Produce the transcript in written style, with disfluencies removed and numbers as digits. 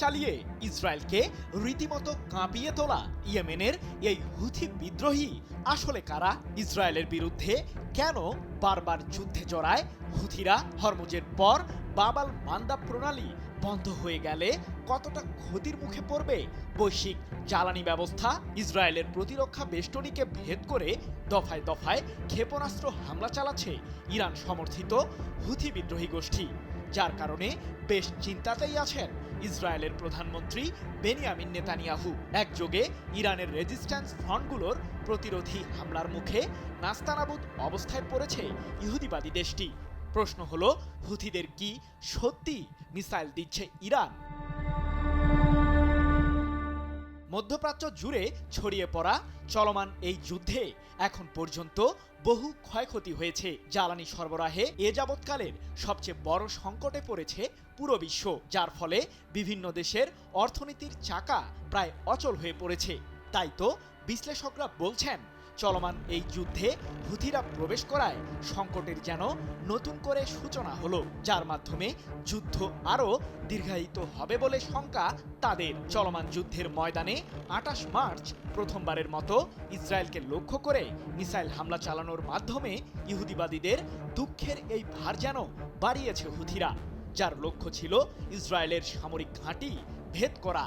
চালিয়ে ইসরায়েলকে রীতিমতো কাঁপিয়ে তোলা ইয়েমেনের এই হুথি বিদ্রোহী আসলে কারা? ইসরায়েলের বিরুদ্ধে কেন বারবার যুদ্ধে জড়ায় হুথিরা? হরমুজের পর বাবাল মান্দাব প্রণালী বন্ধ হয়ে গেলে কতটা ক্ষতির মুখে পড়বে বৈশ্বিক জ্বালানি ব্যবস্থা? ইসরায়েলের প্রতিরক্ষা বেষ্টনীকে ভেদ করে দফায় দফায় ক্ষেপণাস্ত্র হামলা চালাচ্ছে ইরান সমর্থিত হুথি বিদ্রোহী গোষ্ঠী, যার কারণে বেশ চিন্তাতেই আছেন ইসরায়েলের প্রধানমন্ত্রী বেনিয়ামিন নেতানিয়াহু। একযোগে ইরানের রেজিস্ট্যান্স ফ্রন্টগুলোর প্রতিরোধী হামলার মুখে নাস্তানাবুদ অবস্থায় পড়েছে ইহুদিবাদী দেশটি। প্রশ্ন হলো, হুথিদের কি সত্যি মিসাইল দিচ্ছে ইরান? মধ্যপ্রাচ্য জুড়ে ছড়িয়ে পড়া চলমান এই যুদ্ধে এখন পর্যন্ত বহু ক্ষয়ক্ষতি হয়েছে। জ্বালানি সরবরাহে এ যাবৎকালের সবচেয়ে বড় সংকটে পড়েছে পুরো বিশ্ব, যার ফলে বিভিন্ন দেশের অর্থনীতির চাকা প্রায় অচল হয়ে পড়েছে। তাই তো বিশ্লেষকরা বলছেন, চলমান এই যুদ্ধে হুথিরা প্রবেশ করায় সংকটের যেন নতুন করে সূচনা হলো, যার মাধ্যমে যুদ্ধ আরও দীর্ঘায়িত হবে বলে শঙ্কা তাদের। চলমান যুদ্ধের ময়দানে ২৮ মার্চ প্রথমবারের মতো ইসরায়েলকে লক্ষ্য করে মিসাইল হামলা চালানোর মাধ্যমে ইহুদিবাদীদের দুঃখের এই ভার যেন বাড়িয়েছে হুথিরা, যার লক্ষ্য ছিল ইসরায়েলের সামরিক ঘাঁটি ভেদ করা।